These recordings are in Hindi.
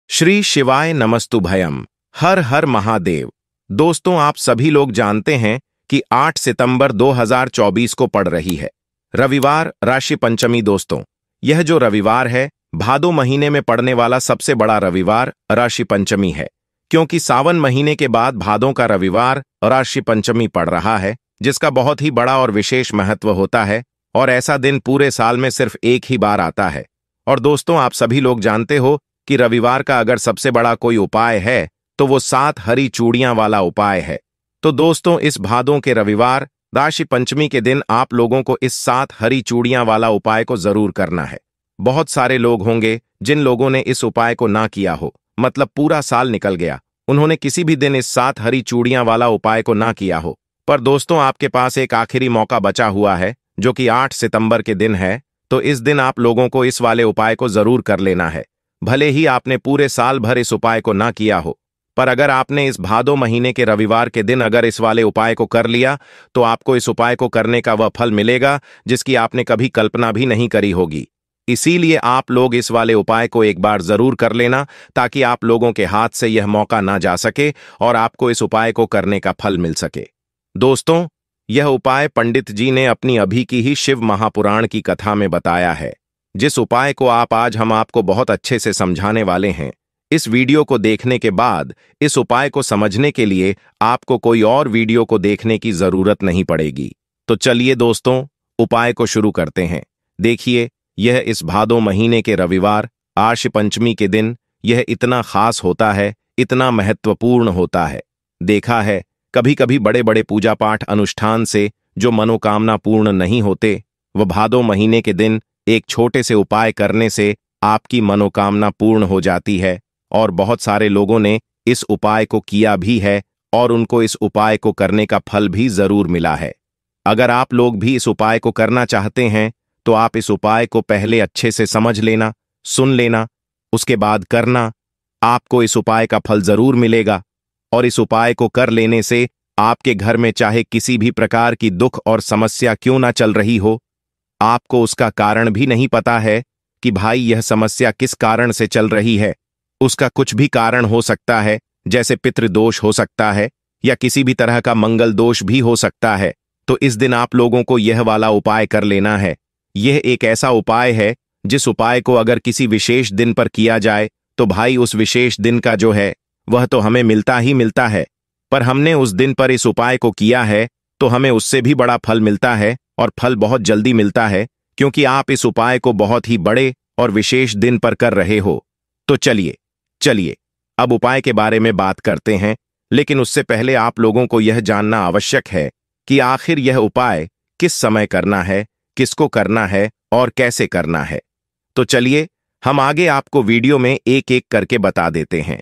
श्री शिवाय नमस्तुभयम। हर हर महादेव। दोस्तों, आप सभी लोग जानते हैं कि 8 सितंबर 2024 को पड़ रही है रविवार, राशि पंचमी। दोस्तों, यह जो रविवार है, भादो महीने में पड़ने वाला सबसे बड़ा रविवार राशि पंचमी है, क्योंकि सावन महीने के बाद भादों का रविवार राशि पंचमी पड़ रहा है, जिसका बहुत ही बड़ा और विशेष महत्व होता है। और ऐसा दिन पूरे साल में सिर्फ एक ही बार आता है। और दोस्तों, आप सभी लोग जानते हो कि रविवार का अगर सबसे बड़ा कोई उपाय है तो वो 7 हरी चूड़ियां वाला उपाय है। तो दोस्तों, इस भादों के रविवार राशि पंचमी के दिन आप लोगों को इस 7 हरी चूड़ियां वाला उपाय को जरूर करना है। बहुत सारे लोग होंगे जिन लोगों ने इस उपाय को ना किया हो, मतलब पूरा साल निकल गया, उन्होंने किसी भी दिन इस 7 हरी चूड़ियां वाला उपाय को ना किया हो। पर दोस्तों, आपके पास एक आखिरी मौका बचा हुआ है, जो कि 8 सितंबर के दिन है। तो इस दिन आप लोगों को इस वाले उपाय को जरूर कर लेना है। भले ही आपने पूरे साल भर इस उपाय को ना किया हो, पर अगर आपने इस भादो महीने के रविवार के दिन अगर इस वाले उपाय को कर लिया तो आपको इस उपाय को करने का वह फल मिलेगा जिसकी आपने कभी कल्पना भी नहीं करी होगी। इसीलिए आप लोग इस वाले उपाय को एक बार जरूर कर लेना, ताकि आप लोगों के हाथ से यह मौका ना जा सके और आपको इस उपाय को करने का फल मिल सके। दोस्तों, यह उपाय पंडित जी ने अपनी अभी की ही शिव महापुराण की कथा में बताया है, जिस उपाय को आज हम आपको बहुत अच्छे से समझाने वाले हैं। इस वीडियो को देखने के बाद इस उपाय को समझने के लिए आपको कोई और वीडियो को देखने की जरूरत नहीं पड़ेगी। तो चलिए दोस्तों, उपाय को शुरू करते हैं। देखिए, यह इस भादो महीने के रविवार आश्विन पंचमी के दिन यह इतना खास होता है, इतना महत्वपूर्ण होता है। देखा है, कभी कभी बड़े बड़े पूजा पाठ अनुष्ठान से जो मनोकामना पूर्ण नहीं होते, वह भादो महीने के दिन एक छोटे से उपाय करने से आपकी मनोकामना पूर्ण हो जाती है। और बहुत सारे लोगों ने इस उपाय को किया भी है और उनको इस उपाय को करने का फल भी जरूर मिला है। अगर आप लोग भी इस उपाय को करना चाहते हैं तो आप इस उपाय को पहले अच्छे से समझ लेना, सुन लेना, उसके बाद करना। आपको इस उपाय का फल जरूर मिलेगा। और इस उपाय को कर लेने से आपके घर में चाहे किसी भी प्रकार की दुख और समस्या क्यों ना चल रही हो, आपको उसका कारण भी नहीं पता है कि भाई यह समस्या किस कारण से चल रही है। उसका कुछ भी कारण हो सकता है, जैसे पितृदोष हो सकता है या किसी भी तरह का मंगल दोष भी हो सकता है। तो इस दिन आप लोगों को यह वाला उपाय कर लेना है। यह एक ऐसा उपाय है जिस उपाय को अगर किसी विशेष दिन पर किया जाए तो भाई उस विशेष दिन का जो है वह तो हमें मिलता ही मिलता है। पर हमने उस दिन पर इस उपाय को किया है तो हमें उससे भी बड़ा फल मिलता है, और फल बहुत जल्दी मिलता है, क्योंकि आप इस उपाय को बहुत ही बड़े और विशेष दिन पर कर रहे हो। तो चलिए अब उपाय के बारे में बात करते हैं। लेकिन उससे पहले आप लोगों को यह जानना आवश्यक है कि आखिर यह उपाय किस समय करना है, किसको करना है और कैसे करना है। तो चलिए हम आगे आपको वीडियो में एक एक करके बता देते हैं।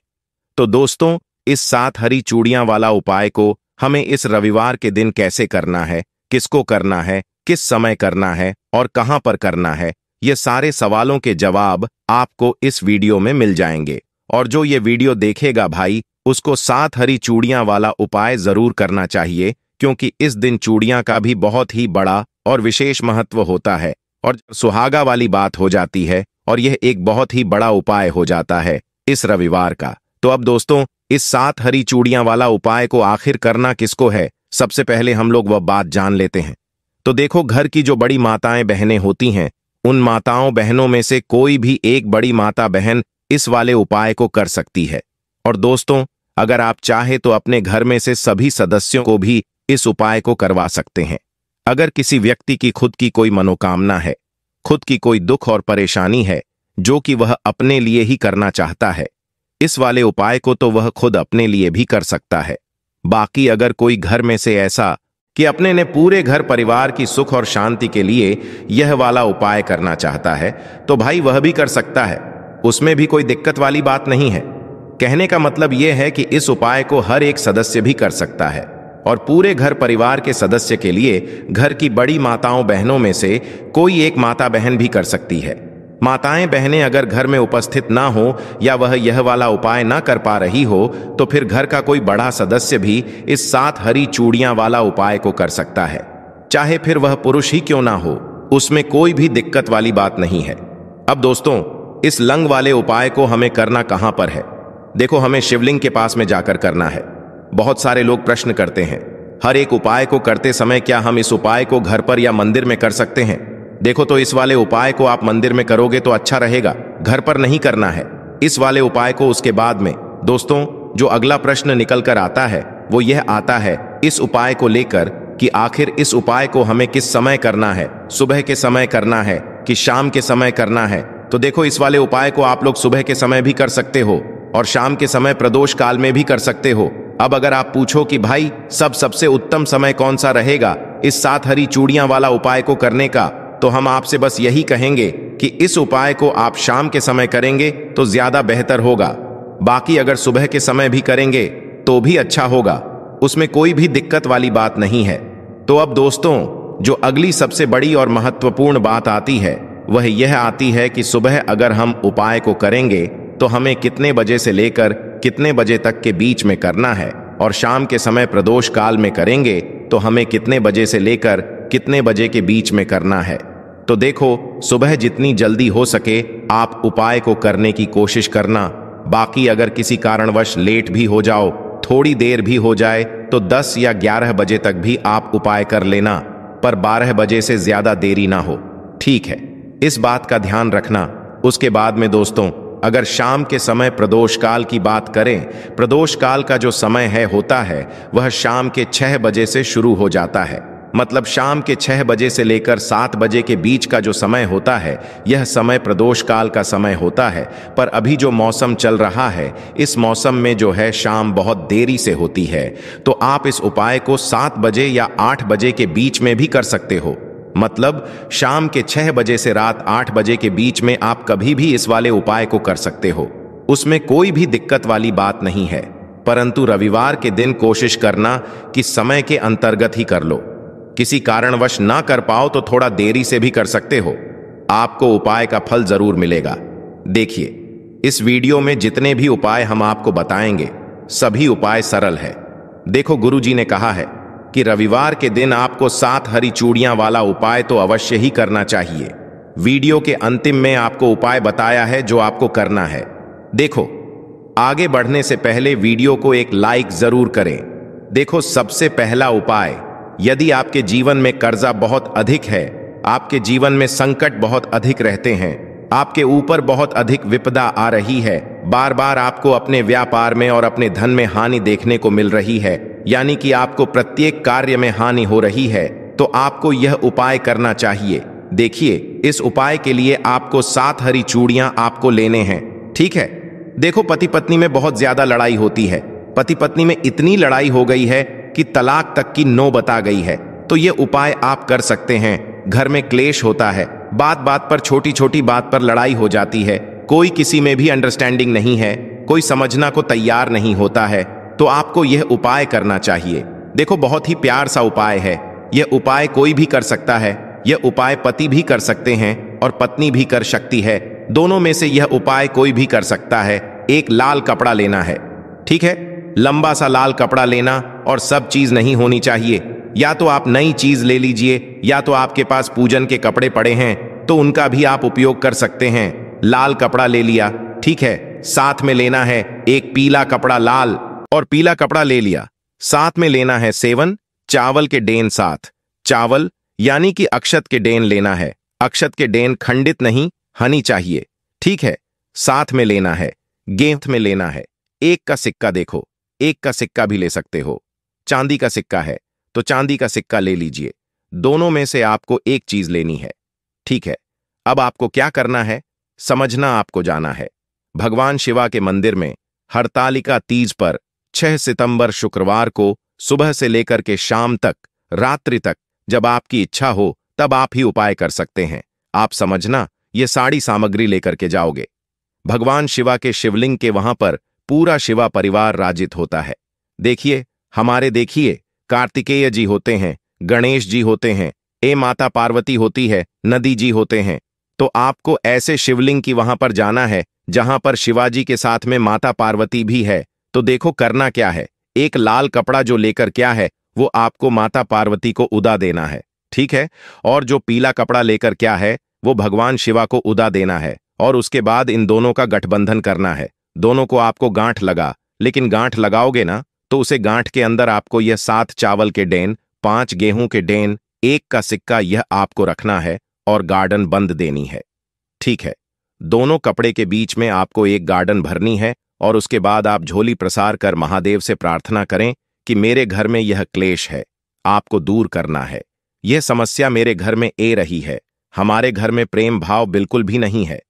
तो दोस्तों, इस 7 हरी चूड़ियां वाला उपाय को हमें इस रविवार के दिन कैसे करना है, किसको करना है, किस समय करना है और कहां पर करना है, ये सारे सवालों के जवाब आपको इस वीडियो में मिल जाएंगे। और जो ये वीडियो देखेगा भाई, उसको 7 हरी चूड़ियां वाला उपाय जरूर करना चाहिए, क्योंकि इस दिन चूड़ियां का भी बहुत ही बड़ा और विशेष महत्व होता है और सुहागा वाली बात हो जाती है, और यह एक बहुत ही बड़ा उपाय हो जाता है इस रविवार का। तो अब दोस्तों, इस 7 हरी चूड़ियां वाला उपाय को आखिर करना किसको है, सबसे पहले हम लोग वह बात जान लेते हैं। तो देखो, घर की जो बड़ी माताएं बहनें होती हैं, उन माताओं बहनों में से कोई भी एक बड़ी माता बहन इस वाले उपाय को कर सकती है। और दोस्तों, अगर आप चाहे तो अपने घर में से सभी सदस्यों को भी इस उपाय को करवा सकते हैं। अगर किसी व्यक्ति की खुद की कोई मनोकामना है, खुद की कोई दुख और परेशानी है जो कि वह अपने लिए ही करना चाहता है, इस वाले उपाय को तो वह खुद अपने लिए भी कर सकता है। बाकी अगर कोई घर में से ऐसा कि अपने ने पूरे घर परिवार की सुख और शांति के लिए यह वाला उपाय करना चाहता है, तो भाई वह भी कर सकता है। उसमें भी कोई दिक्कत वाली बात नहीं है। कहने का मतलब यह है कि इस उपाय को हर एक सदस्य भी कर सकता है, और पूरे घर परिवार के सदस्य के लिए घर की बड़ी माताओं बहनों में से कोई एक माता बहन भी कर सकती है। माताएं बहनें अगर घर में उपस्थित ना हो या वह यह वाला उपाय ना कर पा रही हो, तो फिर घर का कोई बड़ा सदस्य भी इस 7 हरी चूड़ियां वाला उपाय को कर सकता है, चाहे फिर वह पुरुष ही क्यों ना हो। उसमें कोई भी दिक्कत वाली बात नहीं है। अब दोस्तों, इस लंग वाले उपाय को हमें करना कहां पर है? देखो, हमें शिवलिंग के पास में जाकर करना है। बहुत सारे लोग प्रश्न करते हैं, हर एक उपाय को करते समय क्या हम इस उपाय को घर पर या मंदिर में कर सकते हैं? देखो, तो इस वाले उपाय को आप मंदिर में करोगे तो अच्छा रहेगा, घर पर नहीं करना है इस वाले उपाय को। उसके बाद में दोस्तों, जो अगला प्रश्न निकल कर आता है वो यह आता है इस उपाय को लेकर कि आखिर इस उपाय को हमें किस समय करना है, सुबह के समय करना है कि शाम के समय करना है? तो देखो, इस वाले उपाय को आप लोग सुबह के समय भी कर सकते हो और शाम के समय प्रदोष काल में भी कर सकते हो। अब अगर आप पूछो कि भाई सबसे उत्तम समय कौन सा रहेगा इस 7 हरी चूड़ियां वाला उपाय को करने का, तो हम आपसे बस यही कहेंगे कि इस उपाय को आप शाम के समय करेंगे तो ज्यादा बेहतर होगा। बाकी अगर सुबह के समय भी करेंगे तो भी अच्छा होगा, उसमें कोई भी दिक्कत वाली बात नहीं है। तो अब दोस्तों, जो अगली सबसे बड़ी और महत्वपूर्ण बात आती है वह यह आती है कि सुबह अगर हम उपाय को करेंगे तो हमें कितने बजे से लेकर कितने बजे तक के बीच में करना है, और शाम के समय प्रदोष काल में करेंगे तो हमें कितने बजे से लेकर कितने बजे के बीच में करना है। तो देखो, सुबह जितनी जल्दी हो सके आप उपाय को करने की कोशिश करना। बाकी अगर किसी कारणवश लेट भी हो जाओ, थोड़ी देर भी हो जाए, तो 10 या 11 बजे तक भी आप उपाय कर लेना, पर 12 बजे से ज्यादा देरी ना हो, ठीक है? इस बात का ध्यान रखना। उसके बाद में दोस्तों, अगर शाम के समय प्रदोष काल की बात करें, प्रदोष काल का जो समय होता है वह शाम के 6 बजे से शुरू हो जाता है। मतलब शाम के 6 बजे से लेकर 7 बजे के बीच का जो समय होता है यह समय प्रदोष काल का समय होता है। पर अभी जो मौसम चल रहा है इस मौसम में जो है शाम बहुत देरी से होती है, तो आप इस उपाय को 7 बजे या 8 बजे के बीच में भी कर सकते हो। मतलब शाम के 6 बजे से रात 8 बजे के बीच में आप कभी भी इस वाले उपाय को कर सकते हो, उसमें कोई भी दिक्कत वाली बात नहीं है। परंतु रविवार के दिन कोशिश करना कि समय के अंतर्गत ही कर लो। किसी कारणवश ना कर पाओ तो थोड़ा देरी से भी कर सकते हो, आपको उपाय का फल जरूर मिलेगा। देखिए, इस वीडियो में जितने भी उपाय हम आपको बताएंगे सभी उपाय सरल है। देखो, गुरुजी ने कहा है कि रविवार के दिन आपको 7 हरी चूड़ियां वाला उपाय तो अवश्य ही करना चाहिए। वीडियो के अंतिम में आपको उपाय बताया है जो आपको करना है। देखो, आगे बढ़ने से पहले वीडियो को एक लाइक जरूर करें। देखो, सबसे पहला उपाय, यदि आपके जीवन में कर्जा बहुत अधिक है, आपके जीवन में संकट बहुत अधिक रहते हैं, आपके ऊपर बहुत अधिक विपदा आ रही है, बार बार आपको अपने व्यापार में और अपने धन में हानि देखने को मिल रही है, यानी कि आपको प्रत्येक कार्य में हानि हो रही है, तो आपको यह उपाय करना चाहिए। देखिए, इस उपाय के लिए आपको 7 हरी चूड़ियां आपको लेने हैं, ठीक है? देखो, पति पत्नी में बहुत ज्यादा लड़ाई होती है, पति पत्नी में इतनी लड़ाई हो गई है कि तलाक तक की नौबत आ गई है, तो यह उपाय आप कर सकते हैं। घर में क्लेश होता है, बात बात पर, छोटी छोटी बात पर लड़ाई हो जाती है, कोई किसी में भी अंडरस्टैंडिंग नहीं है, कोई समझना को तैयार नहीं होता है, तो आपको यह उपाय करना चाहिए। देखो, बहुत ही प्यार सा उपाय है, यह उपाय कोई भी कर सकता है, यह उपाय पति भी कर सकते हैं और पत्नी भी कर सकती है, दोनों में से यह उपाय कोई भी कर सकता है। एक लाल कपड़ा लेना है, ठीक है? लंबा सा लाल कपड़ा लेना, और सब चीज नहीं होनी चाहिए, या तो आप नई चीज ले लीजिए, या तो आपके पास पूजन के कपड़े पड़े हैं तो उनका भी आप उपयोग कर सकते हैं। लाल कपड़ा ले लिया, ठीक है? साथ में लेना है एक पीला कपड़ा, लाल और पीला कपड़ा ले लिया। साथ में लेना है सेवन, चावल के डेन, साथ चावल यानी कि अक्षत के डेन लेना है। अक्षत के डेन खंडित नहीं, हनी चाहिए, ठीक है? साथ में लेना है, गेंद में लेना है 1 का सिक्का। देखो, 1 का सिक्का भी ले सकते हो, चांदी का सिक्का है तो चांदी का सिक्का ले लीजिए। दोनों में से आपको एक चीज लेनी है, ठीक है? अब आपको क्या करना है समझना, आपको जाना है भगवान शिवा के मंदिर में हरतालिका तीज पर 6 सितंबर शुक्रवार को सुबह से लेकर के शाम तक, रात्रि तक, जब आपकी इच्छा हो तब आप ही उपाय कर सकते हैं। आप समझना, ये सारी सामग्री लेकर के जाओगे। भगवान शिवा के शिवलिंग के वहां पर पूरा शिवा परिवार राजित होता है। देखिए, देखिए कार्तिकेय जी होते हैं, गणेश जी होते हैं, माता पार्वती होती है, नदी जी होते हैं। तो आपको ऐसे शिवलिंग की वहां पर जाना है जहां पर शिवाजी के साथ में माता पार्वती भी है। तो देखो, करना क्या है, एक लाल कपड़ा जो लेकर क्या है वो आपको माता पार्वती को उदा देना है, ठीक है? और जो पीला कपड़ा लेकर क्या है वो भगवान शिवा को उदा देना है। और उसके बाद इन दोनों का गठबंधन करना है। दोनों को आपको गांठ लगा, लेकिन गांठ लगाओगे ना तो उसे गांठ के अंदर आपको यह 7 चावल के डेन, 5 गेहूं के डेन, 1 का सिक्का यह आपको रखना है और गार्डन बंद देनी है। ठीक है, दोनों कपड़े के बीच में आपको एक गार्डन भरनी है और उसके बाद आप झोली प्रसार कर महादेव से प्रार्थना करें कि मेरे घर में यह क्लेश है, आपको दूर करना है। यह समस्या मेरे घर में ए रही है, हमारे घर में प्रेम भाव बिल्कुल भी नहीं है।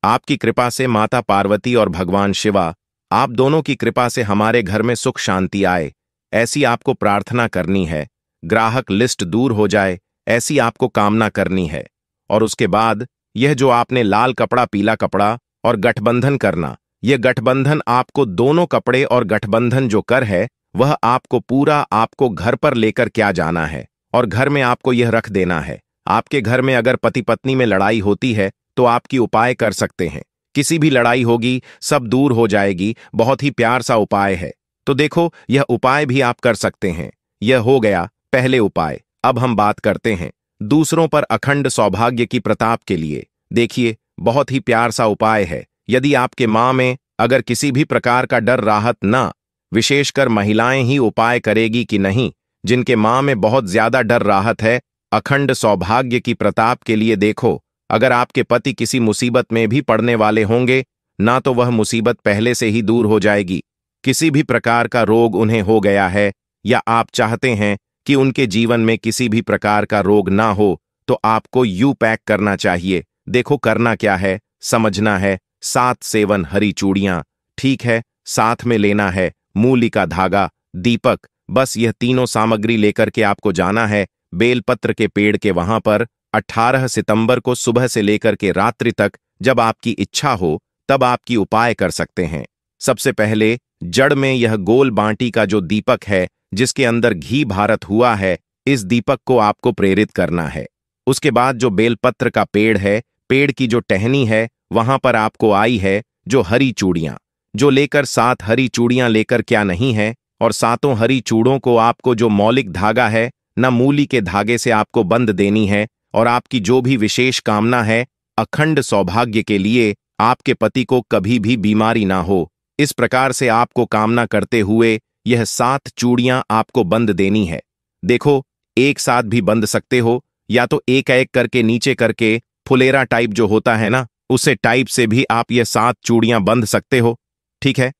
आपकी कृपा से माता पार्वती और भगवान शिवा, आप दोनों की कृपा से हमारे घर में सुख शांति आए, ऐसी आपको प्रार्थना करनी है। ग्राहक लिस्ट दूर हो जाए, ऐसी आपको कामना करनी है। और उसके बाद यह जो आपने लाल कपड़ा, पीला कपड़ा और गठबंधन करना, यह गठबंधन आपको दोनों कपड़े और गठबंधन जो कर है वह आपको पूरा आपको घर पर लेकर क्या जाना है और घर में आपको यह रख देना है। आपके घर में अगर पति पत्नी में लड़ाई होती है तो आपकी उपाय कर सकते हैं। किसी भी लड़ाई होगी सब दूर हो जाएगी, बहुत ही प्यार सा उपाय है। तो देखो यह उपाय भी आप कर सकते हैं। यह हो गया पहले उपाय। अब हम बात करते हैं दूसरों पर अखंड सौभाग्य की प्रताप के लिए। देखिए बहुत ही प्यार सा उपाय है। यदि आपके मां में अगर किसी भी प्रकार का डर राहत ना, विशेषकर महिलाएं ही उपाय करेगी कि नहीं, जिनके मां में बहुत ज्यादा डर राहत है, अखंड सौभाग्य की प्रताप के लिए देखो, अगर आपके पति किसी मुसीबत में भी पड़ने वाले होंगे ना तो वह मुसीबत पहले से ही दूर हो जाएगी। किसी भी प्रकार का रोग उन्हें हो गया है या आप चाहते हैं कि उनके जीवन में किसी भी प्रकार का रोग ना हो तो आपको यू पैक करना चाहिए। देखो करना क्या है, समझना है। 7 सेवन हरी चूड़ियां, ठीक है, साथ में लेना है मूली का धागा, दीपक, बस यह तीनों सामग्री लेकर के आपको जाना है बेलपत्र के पेड़ के वहां पर। 18 सितंबर को सुबह से लेकर के रात्रि तक जब आपकी इच्छा हो तब आपकी उपाय कर सकते हैं। सबसे पहले जड़ में यह गोल बांटी का जो दीपक है जिसके अंदर घी भारत हुआ है, इस दीपक को आपको प्रेरित करना है। उसके बाद जो बेलपत्र का पेड़ है, पेड़ की जो टहनी है वहां पर आपको आई है जो हरी चूड़ियां, जो लेकर 7 हरी चूड़ियां लेकर क्या नहीं है, और 7 हरी चूड़ों को आपको जो मौलिक धागा है न मूली के धागे से आपको बंद देनी है। और आपकी जो भी विशेष कामना है अखंड सौभाग्य के लिए, आपके पति को कभी भी बीमारी ना हो, इस प्रकार से आपको कामना करते हुए यह 7 चूड़ियां आपको बंद देनी है। देखो एक साथ भी बंद सकते हो या तो एक एक करके नीचे करके फुलेरा टाइप जो होता है ना, उसे टाइप से भी आप यह 7 चूड़ियां बंध सकते हो। ठीक है,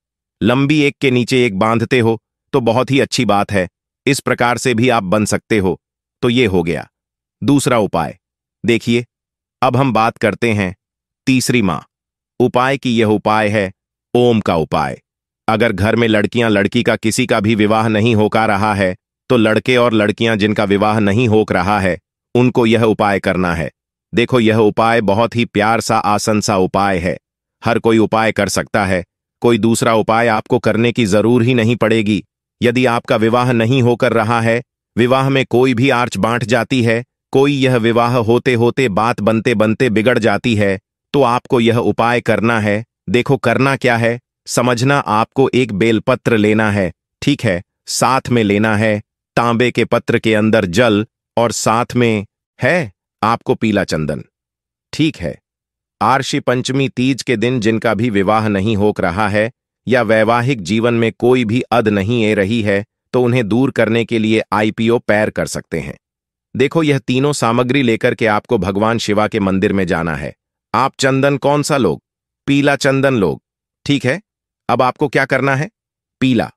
लंबी एक के नीचे एक बांधते हो तो बहुत ही अच्छी बात है, इस प्रकार से भी आप बंध सकते हो। तो ये हो गया दूसरा उपाय। देखिए अब हम बात करते हैं तीसरी मां उपाय की। यह उपाय है ओम का उपाय। अगर घर में लड़कियां लड़की का किसी का भी विवाह नहीं होकर रहा है तो लड़के और लड़कियां जिनका विवाह नहीं हो रहा है उनको यह उपाय करना है। देखो यह उपाय बहुत ही प्यार सा आसन सा उपाय है, हर कोई उपाय कर सकता है, कोई दूसरा उपाय आपको करने की जरूर ही नहीं पड़ेगी। यदि आपका विवाह नहीं होकर रहा है, विवाह में कोई भी आर्च बांट जाती है, कोई यह विवाह होते होते बात बनते बनते बिगड़ जाती है, तो आपको यह उपाय करना है। देखो करना क्या है, समझना, आपको एक बेलपत्र लेना है, ठीक है, साथ में लेना है तांबे के पत्र के अंदर जल और साथ में है आपको पीला चंदन। ठीक है, आर्षि पंचमी तीज के दिन जिनका भी विवाह नहीं हो रहा है या वैवाहिक जीवन में कोई भी अद नहीं ए रही है तो उन्हें दूर करने के लिए आईपीओ पैर कर सकते हैं। देखो यह तीनों सामग्री लेकर के आपको भगवान शिवा के मंदिर में जाना है। आप चंदन कौन सा लोग? पीला चंदन लोग। ठीक है, अब आपको क्या करना है? पीला।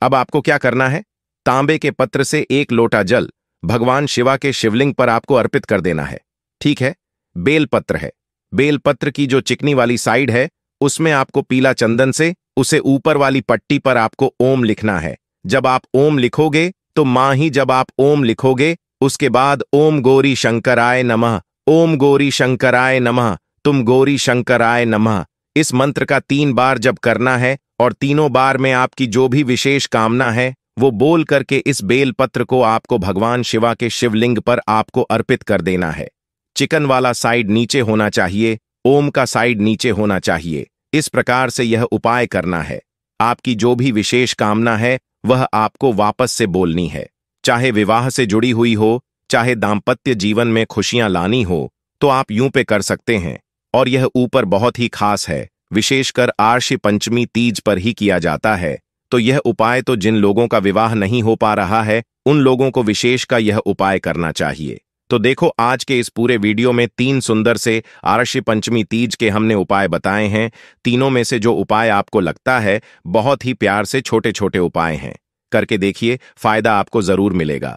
अब आपको क्या करना है? तांबे के पत्र से 1 लोटा जल भगवान शिवा के शिवलिंग पर आपको अर्पित कर देना है। ठीक है, बेलपत्र है, बेलपत्र की जो चिकनी वाली साइड है उसमें आपको पीला चंदन से उसे ऊपर वाली पट्टी पर आपको ओम लिखना है। जब आप ओम लिखोगे तो मां ही जब आप ओम लिखोगे उसके बाद ओम गौरी शंकराय नमः, ओम गौरी शंकराय नमः, तुम गौरी शंकराय नमः, इस मंत्र का 3 बार जब करना है और तीनों बार में आपकी जो भी विशेष कामना है वो बोल करके इस बेलपत्र को आपको भगवान शिवा के शिवलिंग पर आपको अर्पित कर देना है। चिकन वाला साइड नीचे होना चाहिए, ओम का साइड नीचे होना चाहिए। इस प्रकार से यह उपाय करना है। आपकी जो भी विशेष कामना है वह आपको वापस से बोलनी है, चाहे विवाह से जुड़ी हुई हो, चाहे दाम्पत्य जीवन में खुशियां लानी हो, तो आप यूं पे कर सकते हैं। और यह ऊपर बहुत ही खास है, विशेषकर आर्षि पंचमी तीज पर ही किया जाता है। तो यह उपाय तो जिन लोगों का विवाह नहीं हो पा रहा है उन लोगों को विशेष का यह उपाय करना चाहिए। तो देखो, आज के इस पूरे वीडियो में 3 सुंदर से आर्षि पंचमी तीज के हमने उपाय बताए हैं। तीनों में से जो उपाय आपको लगता है बहुत ही प्यार से छोटे छोटे उपाय हैं, करके देखिए, फायदा आपको जरूर मिलेगा।